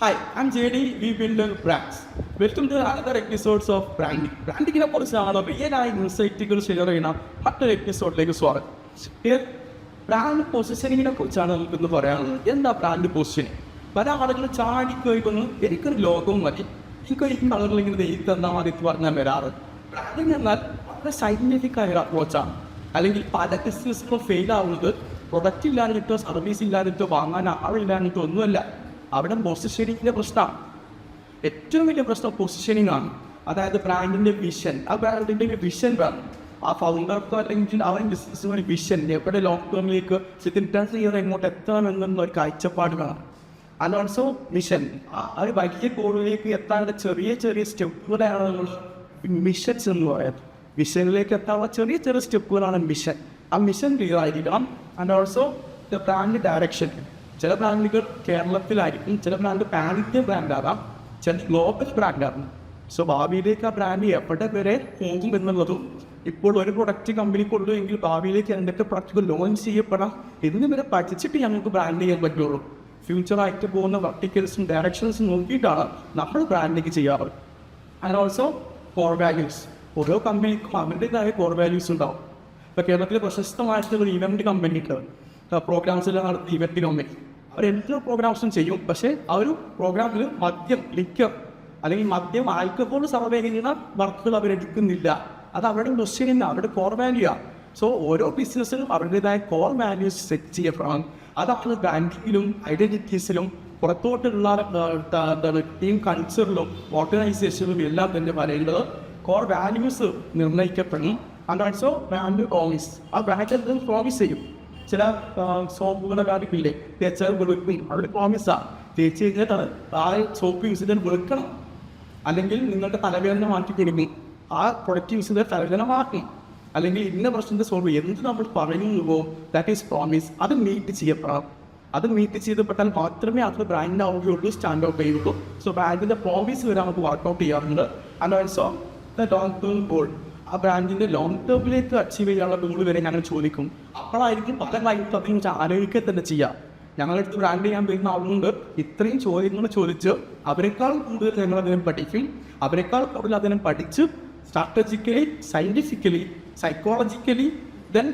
Hi, I'm JD. We build brands. Welcome to another episodes of Branding. Branding കുറിച്ചാണ് റിയലായ ഇൻസൈറ്റുകൾ share ചെയ്യുന്ന മറ്റൊരു എപ്പിസോഡിലേക്ക് സ്വാഗതം. ബ്രാൻഡ് പൊസിഷനിങ്ങിനെ കുറിച്ചാണ് നമുക്കിന്ന് പറയാനുള്ളത്. എന്താ ബ്രാൻഡ് പൊസിഷനിങ്? പല ആളുകൾ ചാടിക്കഴിക്കുന്നു എനിക്കൊരു ലോകവും മതി, എനിക്കൊരു ഈ കളറിൽ ഇങ്ങനെ തന്നാൽ മതി എന്ന് പറഞ്ഞാൽ വരാറ്. ബ്രാൻഡിങ് എന്നാൽ വളരെ സയന്റിഫിക് ആയ ഒരു അപ്രോച്ചാണ്. അല്ലെങ്കിൽ പല ബിസിനസ്സുകളും ഫെയിൽ ആവുന്നത് പ്രൊഡക്റ്റ് ഇല്ലാഞ്ഞിട്ടോ സർവീസ് ഇല്ലാഞ്ഞിട്ടോ വാങ്ങാൻ ആളില്ലാഞ്ഞിട്ടോ ഒന്നുമല്ല. അവിടെ പൊസിഷനിങ്ങിൻ്റെ പ്രശ്നമാണ്. ഏറ്റവും വലിയ പ്രശ്നം പൊസിഷനിങ് ആണ്. അതായത് ബ്രാൻഡിൻ്റെ വിഷൻ, ആ ബ്രാൻഡിൻ്റെ വിഷൻ വേണം. ആ ഫൗണ്ടർക്ക് അല്ലെങ്കിൽ അവൻ ബിസിനസ്സിന് ഒരു വിഷൻ, എവിടെ ലോങ് ടേമിലേക്ക് ചിന്തിച്ച് ചെയ്ത് എങ്ങോട്ട് എത്തണം എന്നൊരു കാഴ്ചപ്പാട് വേണം. ആൻഡ് ഓൾസോ മിഷൻ, ആ ഒരു വലിയ ഗോളിലേക്ക് എത്താനുള്ള ചെറിയ ചെറിയ സ്റ്റെപ്പുകളാണ് നമ്മൾ മിഷൻസ് എന്ന് പറയുന്നത്. മിഷനിലേക്ക് എത്താനുള്ള ചെറിയ ചെറിയ സ്റ്റെപ്പുകളാണ് മിഷൻ. ആ മിഷൻ ക്ലിയർ ആയിരിക്കണം. And also the brand direction. ചില ബ്രാൻഡുകൾ കേരളത്തിലായിരിക്കും, ചില ബ്രാൻഡ് പാൻ ഇന്ത്യൻ ബ്രാൻഡാകാം, ചില ഗ്ലോബൽ ബ്രാൻഡാകും. സോ ഭാവിയിലേക്ക് ആ ബ്രാൻഡ് എവിടെ വരെ പോകും എന്നുള്ളതും, ഇപ്പോൾ ഒരു പ്രൊഡക്റ്റ് കമ്പനി കൊണ്ടു എങ്കിൽ ഭാവിയിലേക്ക് എന്തൊക്കെ പ്രൊഡക്റ്റുകൾ ലോഞ്ച് ചെയ്യപ്പെടാം എന്നിവരെ പഠിച്ചിട്ട് ഞങ്ങൾക്ക് ബ്രാൻഡ് ചെയ്യാൻ പറ്റുള്ളൂ. ഫ്യൂച്ചറായിട്ട് പോകുന്ന വെർട്ടിക്കൽസും ഡയറക്ഷൻസും നോക്കിയിട്ടാണ് നമ്മൾ ബ്രാൻഡിലേക്ക് ചെയ്യാറ്. And also core values. ഓരോ കമ്പനിക്കും അവരുടേതായ കോർ വാല്യൂസ് ഉണ്ടാവും. ഇപ്പോൾ കേരളത്തിലെ പ്രശസ്തമായിട്ടുള്ള ഒരു ഇവൻറ്റ് കമ്പനി ഉണ്ട്, പ്രോഗ്രാംസെല്ലാം നടത്തി ഇവൻറ്റ് കമ്പനി. അവരെല്ലാ പ്രോഗ്രാംസും ചെയ്യും, പക്ഷേ ആ ഒരു പ്രോഗ്രാമിൽ മദ്യം, ലിക്കർ അല്ലെങ്കിൽ മദ്യം, ആൽക്കഹോൾ സർവേ ചെയ്യുന്ന വർക്കുകൾ അവരെടുക്കുന്നില്ല. അത് അവരുടെ ക്വസ്റ്റ്യൻ, അവരുടെ കോർ വാല്യൂ ആണ്. സോ ഓരോ ബിസിനസ്സിലും അവരുടേതായ കോർ വാല്യൂസ് സെറ്റ് ചെയ്യപ്പെടണം. അതാണ് ബ്രാൻഡിങ്ങിലും ഐഡൻറ്റിറ്റീസിലും പുറത്തോട്ടുള്ള ടീം കൾച്ചറിലും ഓർഗനൈസേഷനിലും എല്ലാം തന്നെ പറയേണ്ടത് കോർ വാല്യൂസ് നിർണ്ണയിക്കപ്പെടണം. And also brand promise. ആ ബ്രാൻഡ് എന്തെങ്കിലും പ്രോമിസ് ചെയ്യും. ചില സോപ്പുകളുടെ കാര്യമില്ലേ, തേച്ചാൽ വെളുക്കും, അവരുടെ പ്രോമിസാണ്. തേച്ച് കഴിഞ്ഞിട്ടാണ് ആ സോപ്പ് യൂസ് ചെയ്താൽ വെളുക്കണം, അല്ലെങ്കിൽ നിങ്ങളുടെ തലവേദന മാറ്റി കൊടുക്കും. ആ പ്രൊഡക്റ്റ് യൂസ് ചെയ്താൽ തലവേദന മാറ്റി, അല്ലെങ്കിൽ ഇന്ന പ്രശ്നത്തെ സോൾവ് എന്ത് നമ്മൾ പറയുന്നുവോ ദാറ്റ് ഈസ് പ്രോമിസ്. അത് മീറ്റ് ചെയ്യപ്പെടാം. അത് മീറ്റ് ചെയ്തപ്പെട്ടാൽ മാത്രമേ അത് ബ്രാൻഡ് ആവുകയുള്ളൂ, സ്റ്റാൻഡ് ഔട്ട് ചെയ്യുള്ളൂ. സോ ബ്രാൻഡിൻ്റെ പ്രോമിസ് വരെ നമുക്ക് വർക്ക്ഔട്ട് ചെയ്യാറുണ്ട്. And also the long term goal. ആ ബ്രാൻഡിൻ്റെ ലോങ് ടേമിലേക്ക് അച്ചീവ് ചെയ്യാനുള്ള ഗോൾ വരെ ഞങ്ങൾ ചോദിക്കും. അപ്പോഴായിരിക്കും പല ക്ലൈൻറ്റും അതിനെക്കുറിച്ച് ആലോചിക്കുക തന്നെ ചെയ്യുക. ഞങ്ങളടുത്ത് ബ്രാൻഡ് ചെയ്യാൻ വരുന്ന ആളുകൊണ്ട് ഇത്രയും ചോദ്യങ്ങൾ ചോദിച്ച് അവരെക്കാൾ കൂടുതൽ ഞങ്ങൾ അതിനെ പഠിക്കും. അവരെക്കാൾ കൂടുതൽ അതിനെ പഠിച്ച് strategically, scientifically, psychologically then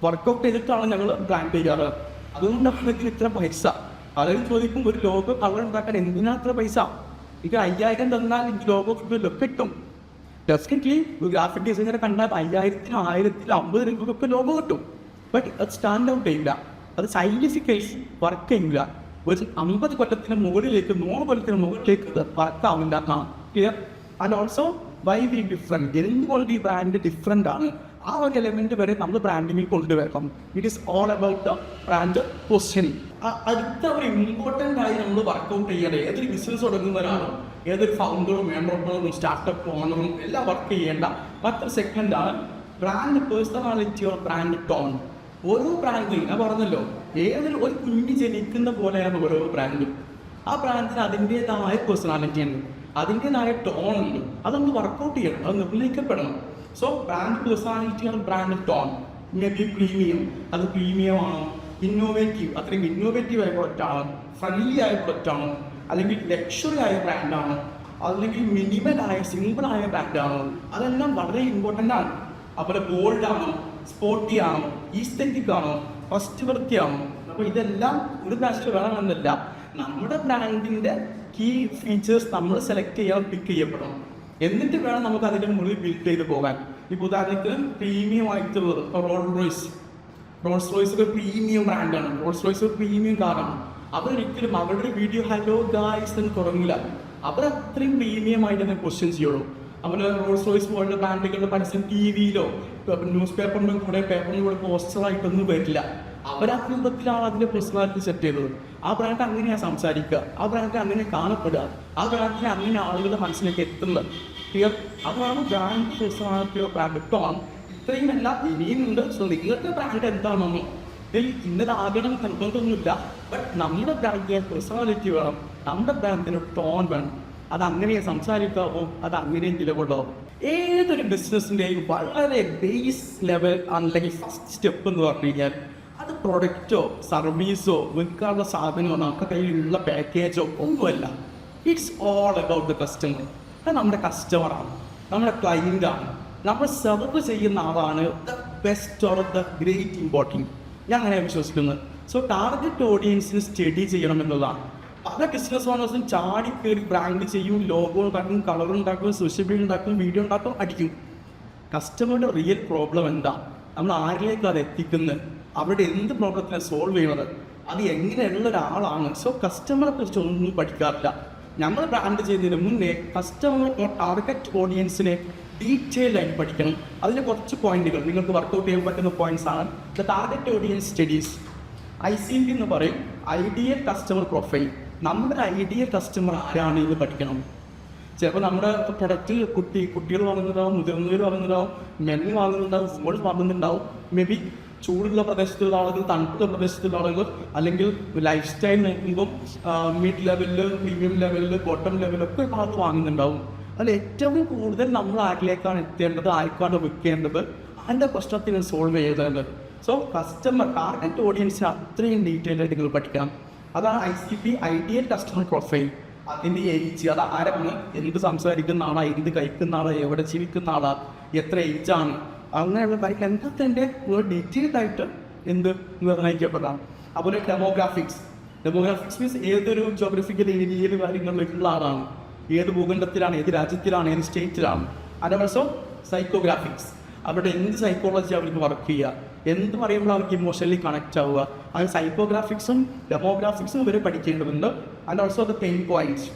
work out ചെയ്തിട്ടാണ് ഞങ്ങൾ ബ്രാൻഡ് ചെയ്യാറ്. അതുകൊണ്ടാണ് ഇത്ര പൈസ. പലരും ചോദിക്കും, ഒരു ലോഗോ കളർ ഉണ്ടാക്കാൻ എന്തിനാ അത്ര പൈസ? ഇത് 5000 തന്നാൽ ഈ ലോഗോ കിട്ടും. ഡെഫിനറ്റ്ലി ഒരു ഗ്രാഫിക് ഡിസൈനറെ കണ്ടാൽ 5000, 1050 രൂപയ്ക്കൊക്കെ ലോഗോ കിട്ടും. ബട്ട് അത് സ്റ്റാൻഡ് ഔട്ട് ചെയ്യില്ല, അത് സയൻറ്റിഫിക്കലി വർക്ക് ചെയ്യില്ല. ഒരു 50 കൊല്ലത്തിന് മുകളിലേക്ക്, 100 കൊല്ലത്തിന് മുകളിലേക്ക് വർക്ക് ആവില്ല. Clear? And also why we different. എന്തുകൊണ്ട് ഈ ബ്രാൻഡ് ഡിഫറെൻ്റ് ആണ്, ആ ഒരു എലമെൻറ്റ് വരെ നമ്മൾ ബ്രാൻഡിങ്ങിൽ കൊണ്ടുവരണം. It is all about the brand positioning. അടുത്ത ഒരു ഇമ്പോർട്ടൻ്റ് ആയി നമ്മൾ വർക്കൗട്ട് ചെയ്യേണ്ടത്, ഏതൊരു ബിസിനസ് തുടങ്ങുന്നവരാണോ, ഏതൊരു ഫൗണ്ടറും എൻ്റർപ്രണറും സ്റ്റാർട്ടപ്പ് ഓണറും എല്ലാം വർക്ക് ചെയ്യേണ്ട മറ്റൊരു സെഗ്മെൻ്റാണ് brand personality or brand tone. ഓരോ ബ്രാൻഡിൽ ഞാൻ പറഞ്ഞല്ലോ, ഏതൊരു ഒരു കുഞ്ഞ് ജനിക്കുന്ന പോലെയാണ് ഓരോ ബ്രാൻഡും. ആ ബ്രാൻഡിന് അതിൻ്റേതായ പേഴ്സണാലിറ്റി ഉണ്ട്, അതിൻ്റേതായ ടോൺ ഉണ്ട്. അത് നമ്മൾ വർക്കൗട്ട് ചെയ്യണം, അത് നിർണ്ണയിക്കപ്പെടണം. സോ ബ്രാൻഡ് പേഴ്സണാലിറ്റി ആണ് brand tone. May be premium, അത് പ്രീമിയം ആണോ, ഇന്നോവേറ്റീവ്, അത്രയും ഇന്നോവേറ്റീവ് ആയ പ്രൊഡക്റ്റാണോ, ഫ്രണ്ട്ലി ആയ പ്രൊഡക്റ്റാണോ, അല്ലെങ്കിൽ ലക്ഷറി ആയ ബ്രാൻഡാണോ, അല്ലെങ്കിൽ മിനിമലായ സിമ്പിളായ ബ്രാൻഡാണോ, അതെല്ലാം വളരെ ഇമ്പോർട്ടൻ്റ് ആണ്. അപ്പോൾ ബോൾഡ് ആണോ, സ്പോർട്ടി ആണോ, ഈസ്തെറ്റിക് ആണോ, ഫസ്റ്റ് വൃത്തിയാണോ. അപ്പോൾ ഇതെല്ലാം ഒരു ബ്രാൻഡിൽ വേണമെന്നില്ല. നമ്മുടെ ബ്രാൻഡിൻ്റെ കീ ഫീച്ചേഴ്സ് നമ്മൾ സെലക്ട് ചെയ്യാൻ പിക്ക് ചെയ്യപ്പെടണം. എന്നിട്ട് വേണം നമുക്ക് അതിൻ്റെ മുകളിൽ ബിൽഡ് ചെയ്ത് പോകാൻ. ഇപ്പോൾ ഉദാഹരണത്തിന് പ്രീമിയം ആയിട്ടുള്ളത് റോൾസ് റോയ്സ് ഒരു പ്രീമിയം ബ്രാൻഡാണ്. റോൾസ് റോയ്സ് ഒരു പ്രീമിയം കാറാണ്. അവരൊരിക്കലും അവരുടെ വീഡിയോ ഹലോ ഗായ്സ് എന്ന് തുടങ്ങില്ല. അവരത്രയും പ്രീമിയം ആയിട്ട് തന്നെ ക്വസ്റ്റ്യൻ ചെയ്യുള്ളൂ. അവർ റോൾസ് റോയ്സ് പോലുള്ള ബ്രാൻഡുകളുടെ പരസ്യം ടി വിയിലോ ന്യൂസ് പേപ്പറിൻ്റെ കൂടെ പോസ്റ്ററായിട്ടൊന്നും വരില്ല. അവരാ രൂപത്തിലാണ് അതിൻ്റെ പേഴ്സണാലിറ്റി സെറ്റ് ചെയ്തത്. ആ ബ്രാൻഡ് അങ്ങനെയാണ് സംസാരിക്കുക, ആ ബ്രാൻഡ് അങ്ങനെ കാണപ്പെടുക, ആ ബ്രാൻഡിനെ അങ്ങനെ ആളുകളുടെ മനസ്സിലേക്ക് എത്തുന്നത്. ക്ലിയർ? അതാണ് brand personality of brand tone. ഇത്രയും എല്ലാം ഇനിയുമുണ്ട്. സോ നിങ്ങളുടെ ബ്രാൻഡ് എന്താണെന്നോ ഇതിൽ ഇന്നതാകണം നിർബന്ധമൊന്നുമില്ല. ബട്ട് നമ്മുടെ ബ്രാൻഡിന് പേഴ്സണാലിറ്റി വേണം, നമ്മുടെ ബ്രാൻഡിന് ടോൺ വേണം. അതങ്ങനെ സംസാരിക്കാവോ, അത് അങ്ങനെ നിലകൊള്ളാവോ. ഏതൊരു ബിസിനസ്സിൻ്റെയും വളരെ ബേസ് ലെവൽ അല്ലെങ്കിൽ ഫസ്റ്റ് സ്റ്റെപ്പ് എന്ന് പറഞ്ഞു കഴിഞ്ഞാൽ അത് പ്രൊഡക്റ്റോ സർവീസോ വിൽക്കാനുള്ള സാധനമോ നമുക്ക് കയ്യിലുള്ള പാക്കേജോ ഒന്നുമല്ല. It's all about the customer. അത് നമ്മുടെ കസ്റ്റമറാണ്, നമ്മുടെ ക്ലയൻ്റാണ്, നമ്മൾ സെർവ് ചെയ്യുന്ന ആളാണ് the best or the great important. ഞാൻ അങ്ങനെ വിശ്വസിക്കുന്നത്. സോ ടാർഗറ്റ് ഓഡിയൻസിന് സ്റ്റഡി ചെയ്യണം എന്നുള്ളതാണ്. പല ബിസിനസ് ഓണേഴ്സും ചാടി കയറി ബ്രാൻഡ് ചെയ്യും, ലോഗോ ഉണ്ടാക്കും, കളർ ഉണ്ടാക്കും, സോഷ്യൽ മീഡിയ ഉണ്ടാക്കും, വീഡിയോ ഉണ്ടാക്കും, അടിക്കും. കസ്റ്റമറുടെ റിയൽ പ്രോബ്ലം എന്താ, നമ്മൾ ആരിലേക്ക് അത് എത്തിക്കുന്നത്, അവരുടെ എന്ത് പ്രോബ്ലത്തിനെ സോൾവ് ചെയ്യുന്നത്, അത് എങ്ങനെയുള്ള ഒരാളാണ്. സോ കസ്റ്റമറെ കുറിച്ച് ഒന്നും പഠിക്കാറില്ല. നമ്മൾ ബ്രാൻഡ് ചെയ്യുന്നതിന് മുന്നേ കസ്റ്റമർ ടാർഗറ്റ് ഓഡിയൻസിനെ ഡീറ്റെയിൽ ആയിട്ട് പഠിക്കണം. അതിന് കുറച്ച് പോയിന്റുകൾ നിങ്ങൾക്ക് വർക്കൗട്ട് ചെയ്യാൻ പറ്റുന്ന പോയിന്റ്സ് ആണ് the target audience studies. ICP എന്ന് പറയും, ഐഡിയൽ കസ്റ്റമർ പ്രൊഫൈൽ. നമ്മുടെ ഐഡിയൽ കസ്റ്റമർ ആരാണ് എന്ന് പഠിക്കണം. ചിലപ്പോൾ നമ്മുടെ പ്രൊഡക്റ്റ് കുട്ടികൾ വാങ്ങുന്നുണ്ടാവും, മുതിർന്നവർ വാങ്ങുന്നുണ്ടാവും, മെന്ന് വാങ്ങുന്നുണ്ടാവും, സ്മോൾസ് വാങ്ങുന്നുണ്ടാവും. മേ ബി ചൂടുള്ള പ്രദേശത്തുള്ള ആളുകൾ, തണുപ്പുള്ള പ്രദേശത്തുള്ള ആളുകൾ, അല്ലെങ്കിൽ ലൈഫ് സ്റ്റൈൽ നോക്കുമ്പോൾ മിഡ് ലെവലിൽ, പ്രീമിയം ലെവലിൽ, ബോട്ടം ലെവലൊക്കെ ആളുകൾ വാങ്ങുന്നുണ്ടാവും. അതിൽ ഏറ്റവും കൂടുതൽ നമ്മൾ ആരിലേക്കാണ് എത്തേണ്ടത്, ആർക്കാണ് വിൽക്കേണ്ടത്, അതിൻ്റെ പ്രശ്നത്തിന് സോൾവ് ചെയ്തത്. സോ കസ്റ്റമർ ടാർഗറ്റ് ഓഡിയൻസിന് അത്രയും ഡീറ്റെയിൽ ആയിട്ട് നിങ്ങൾ പഠിക്കാം. അതാണ് ICP, ഐഡിയൽ കസ്റ്റമർ പ്രൊഫൈൽ. അതിൻ്റെ ഏജ്, അത് ആരാണ്, എന്ത് സംസാരിക്കുന്ന ആളാണ്, എന്ത് കഴിക്കുന്ന ആളാണ്, എവിടെ ജീവിക്കുന്ന ആളാണ്, എത്ര ഏജാണ്, അങ്ങനെയുള്ള കാര്യം എല്ലാത്തിൻ്റെ ഡീറ്റെയിൽഡ് ആയിട്ട് എന്ത് നിർണ്ണയിക്കപ്പെടാം. അതുപോലെ ഡെമോഗ്രാഫിക്സ് മീൻസ് ഏതൊരു ജോഗ്രഫിക്കൽ ഏരിയയിൽ കാര്യങ്ങളിലുള്ള ആളാണ്, ഏത് ഭൂഖണ്ഡത്തിലാണ്, ഏത് രാജ്യത്തിലാണ്, ഏത് സ്റ്റേറ്റിലാണ്. അതേപോലെ സൈക്കോഗ്രാഫിക്സ്, അവരുടെ എന്ത് സൈക്കോളജി അവർക്ക് വർക്ക് ചെയ്യുക, എന്ത് പറയുമ്പോൾ അവർക്ക് ഇമോഷണലി കണക്റ്റ് ആവുക, അത് സൈക്കോഗ്രാഫിക്സും ഡെമോഗ്രാഫിക്സും ഇവർ പഠിക്കേണ്ടതുണ്ട്. And also the pain points.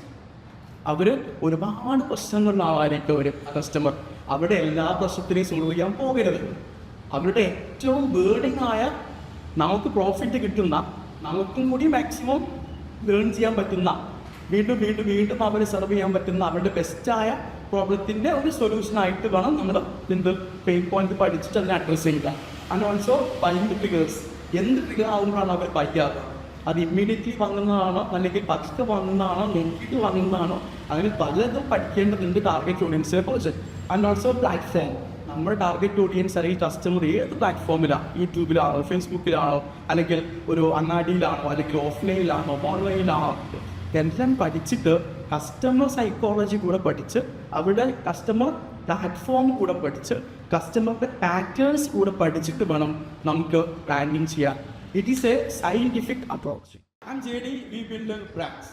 അവർ ഒരുപാട് പ്രശ്നങ്ങളുള്ള ആളായിരിക്കും അവർ കസ്റ്റമർ. അവരുടെ എല്ലാ പ്രശ്നത്തിനെയും സോൾവ് ചെയ്യാൻ പോകരുത്. അവരുടെ ഏറ്റവും ബേർഡിങ് ആയ, നമുക്ക് പ്രോഫിറ്റ് കിട്ടുന്ന, നമുക്കും കൂടി മാക്സിമം ലേൺ ചെയ്യാൻ പറ്റുന്ന, വീണ്ടും വീണ്ടും വീണ്ടും അവർ സെർവ് ചെയ്യാൻ പറ്റുന്ന അവരുടെ ബെസ്റ്റായ പ്രോബ്ലത്തിൻ്റെ ഒരു സൊല്യൂഷനായിട്ട് വേണം നമ്മൾ എന്ത് പെയിൻ പോയിന്റ് പഠിച്ചിട്ട് അതിനെ അഡ്രസ്സ് ചെയ്യുക. And also bind triggers. എന്ത് ട്രിഗർ ആകുമ്പോഴാണ് അവർ പഠിക്കാറ്, അത് ഇമ്മീഡിയറ്റ്ലി വാങ്ങുന്നതാണോ, അല്ലെങ്കിൽ പതുക്കെ വാങ്ങുന്നതാണോ, നോക്കിയിട്ട് വാങ്ങുന്നതാണോ, അങ്ങനെ പലതും പഠിക്കേണ്ടതുണ്ട് ടാർഗറ്റ് ഓഡിയൻസിനെ കുറിച്ച്. And also platform. നമ്മുടെ ടാർഗറ്റ് ഓഡിയൻസ് അല്ലെങ്കിൽ കസ്റ്റമർ ഏത് പ്ലാറ്റ്ഫോമിലാണ്, യൂട്യൂബിലാണോ, ഫേസ്ബുക്കിലാണോ, അല്ലെങ്കിൽ ഒരു അങ്ങാടിയിലാണോ, അല്ലെങ്കിൽ ഓഫ്ലൈനിലാണോ, ഓൺലൈനിലാണോ, എല്ലാം പഠിച്ചിട്ട് കസ്റ്റമർ സൈക്കോളജി കൂടെ പഠിച്ച്, അവരുടെ കസ്റ്റമർ പ്ലാറ്റ്ഫോം കൂടെ പഠിച്ച്, കസ്റ്റമറുടെ പാറ്റേൺസ് കൂടെ പഠിച്ചിട്ട് വേണം നമുക്ക് ബ്രാൻഡിങ് ചെയ്യാൻ. It is A scientific approach. I'm JD, we build brands.